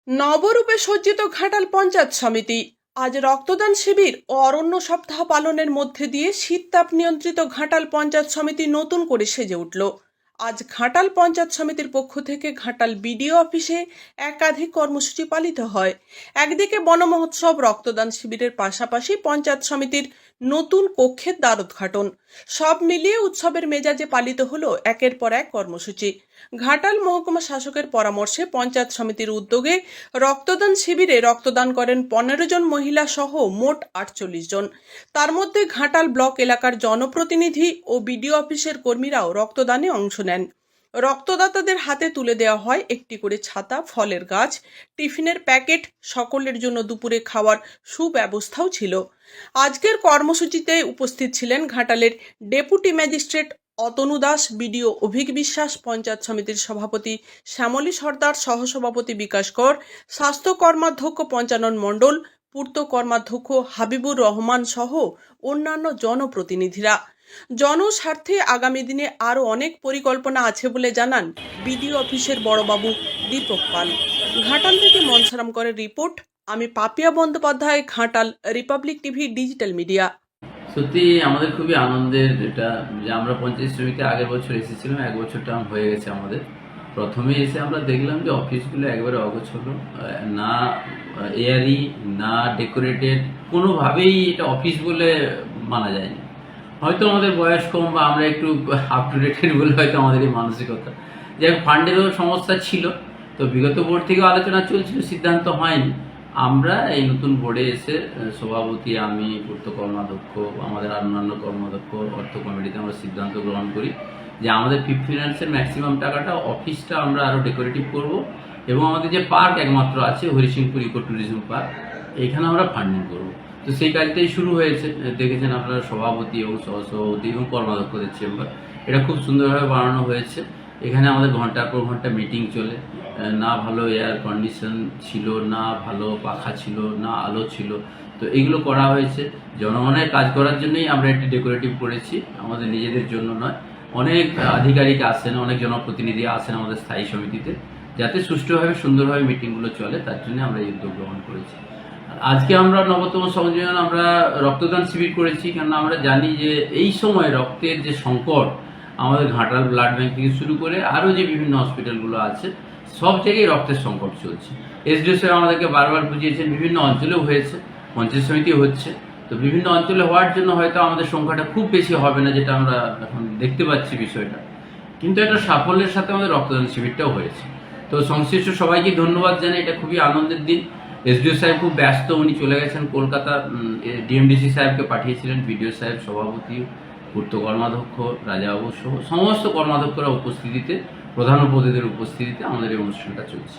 নবরূপে সজ্জিত ঘাটাল পঞ্চায়েত সমিতি। আজ রক্তদান শিবির ও অরণ্য সপ্তাহ পালনের মধ্যে দিয়ে শীততাপ নিয়ন্ত্রিত ঘাটাল পঞ্চায়েত সমিতি নতুন করে সেজে উঠল। আজ ঘাটাল পঞ্চায়েত সমিতির পক্ষ থেকে ঘাটাল বিডিও অফিসে একাধিক কর্মসূচি পালিত হয়। একদিকে বন মহোৎসব, রক্তদান শিবিরের পাশাপাশি পঞ্চায়েত সমিতির নতুন কক্ষের দ্বারোদ্ঘাটন, সব মিলিয়ে উৎসবের মেজাজে পালিত হলো একের পর এক কর্মসূচি। ঘাটাল মহকুমা শাসকের পরামর্শে পঞ্চায়েত সমিতির উদ্যোগে রক্তদান শিবিরে রক্তদান করেন 15 জন মহিলা সহ মোট 48 জন। তার মধ্যে ঘাটাল ব্লক এলাকার জনপ্রতিনিধি ও বিডিও অফিসের কর্মীরাও রক্তদানে অংশ নেন। রক্তদাতাদের হাতে তুলে দেওয়া হয় একটি করে ছাতা, ফলের গাছ, টিফিনের প্যাকেট, সকলের জন্য দুপুরে খাওয়ার সুব্যবস্থাও ছিল। আজকের কর্মসূচিতে উপস্থিত ছিলেন ঘাটালের deputy magistrate Atanu Das, BDO Abhik Biswas, panchayat সমিতির সভাপতি শ্যামলী সর্দার, সহসভাপতি বিকাশ কর, স্বাস্থ্য কর্মাধ্যক্ষ পঞ্চানন মণ্ডল, পূর্ত কর্মাধ্যক্ষ হাবিবুর রহমান সহ অন্যান্য জনপ্রতিনিধিরা। জনস্বার্থে আগামী দিনে আরও অনেক পরিকল্পনা আছে বলে জানান বিডিও অফিসের বড়বাবু দীপক পাল। ঘাটাল থেকে মনসারাম করের রিপোর্ট। আমি Papiya Bandyopadhyay, Ghatal, Republic TV digital media. সত্যি আমাদের খুবই আনন্দের এটা যে আমরা পঞ্চায়েত সমিতি আগের বছর এসেছিলাম, এক বছর টার্ম হয়ে গেছে আমাদের। প্রথমে এসে আমরা দেখলাম যে অফিসগুলো একবারে অগোছালো, না এয়ারি, না ডেকোরেটেড, কোনোভাবেই এটা অফিস বলে মানা যায়নি। হয়তো আমাদের বয়স কম বা আমরা একটু আপ টু ডেটেড বলে হয়তো আমাদের এই মানসিকতা, যে ফান্ডেরও সমস্যা ছিল। তো বিগত বোর্ড থেকেও আলোচনা চলছিল, সিদ্ধান্ত হয়নি। আমরা এই নতুন বোর্ডে এসে সভাপতি, আমি, পূর্ত কর্মাধ্যক্ষ, আমাদের অন্যান্য কর্মাধ্যক্ষ, অর্থ কমিটিতে আমরা সিদ্ধান্ত গ্রহণ করি যে আমাদের ফিনান্সের ম্যাক্সিমাম টাকাটা অফিসটা আমরা আরও ডেকোরেটিভ করব এবং আমাদের যে পার্ক একমাত্র আছে হরিসিংপুর ইকো ট্যুরিজম পার্ক, এইখানে আমরা ফান্ডিং করব। তো সেই কাজটাই শুরু হয়েছে। দেখেছেন আপনারা সভাপতি এবং সহসভাপতি এবং কর্মাধ্যক্ষদের চেম্বার, এটা খুব সুন্দরভাবে বানানো হয়েছে। এখানে আমাদের ঘন্টার পর ঘন্টা মিটিং চলে। না ভালো এয়ার কন্ডিশন ছিল, না ভালো পাখা ছিল, না আলো ছিল। তো এইগুলো করা হয়েছে জনগণের কাজ করার জন্যই আমরা একটি ডেকোরেটিভ করেছি, আমাদের নিজেদের জন্য নয়। অনেক আধিকারিক আসেন, অনেক জনপ্রতিনিধি আসেন আমাদের স্থায়ী সমিতিতে, যাতে সুষ্ঠুভাবে সুন্দরভাবে মিটিংগুলো চলে, তার জন্য আমরা এই উদ্যোগ গ্রহণ করেছি। আজকে আমরা নবতম সংযোজন আমরা রক্তদান শিবির করেছি, কেননা আমরা জানি যে এই সময় রক্তের যে সংকট আমাদের ঘাটাল ব্লাড ব্যাংক থেকে শুরু করে আরও যে বিভিন্ন হসপিটালগুলো আছে, সব জায়গায় রক্তের সংকট চলছে। এসডিও সাহেব আমাদেরকে বারবার বুঝিয়েছেন, বিভিন্ন অঞ্চলেও হয়েছে, পঞ্চায়েত সমিতি হচ্ছে। তো বিভিন্ন অঞ্চলে হওয়ার জন্য হয়তো আমাদের সংখ্যাটা খুব বেশি হবে না, যেটা আমরা এখন দেখতে পাচ্ছি বিষয়টা, কিন্তু এটা সাফল্যের সাথে আমাদের রক্তদান শিবিরটাও হয়েছে। তো সংশ্লিষ্ট সবাইকে ধন্যবাদ জানাই, এটা খুবই আনন্দের দিন। এসডিও সাহেব খুব ব্যস্ত, উনি চলে গেছেন কলকাতা, ডিএমডিসি সাহেবকে পাঠিয়েছিলেন, বিডিও সাহেব, সভাপতি, পূর্ত কর্মাধ্যক্ষ, রাজাবাবু সহ সমস্ত কর্মাধ্যক্ষরা উপস্থিতিতে, প্রধান উপদেষ্টাদের উপস্থিতিতে আমাদের এই অনুষ্ঠানটা চলছে।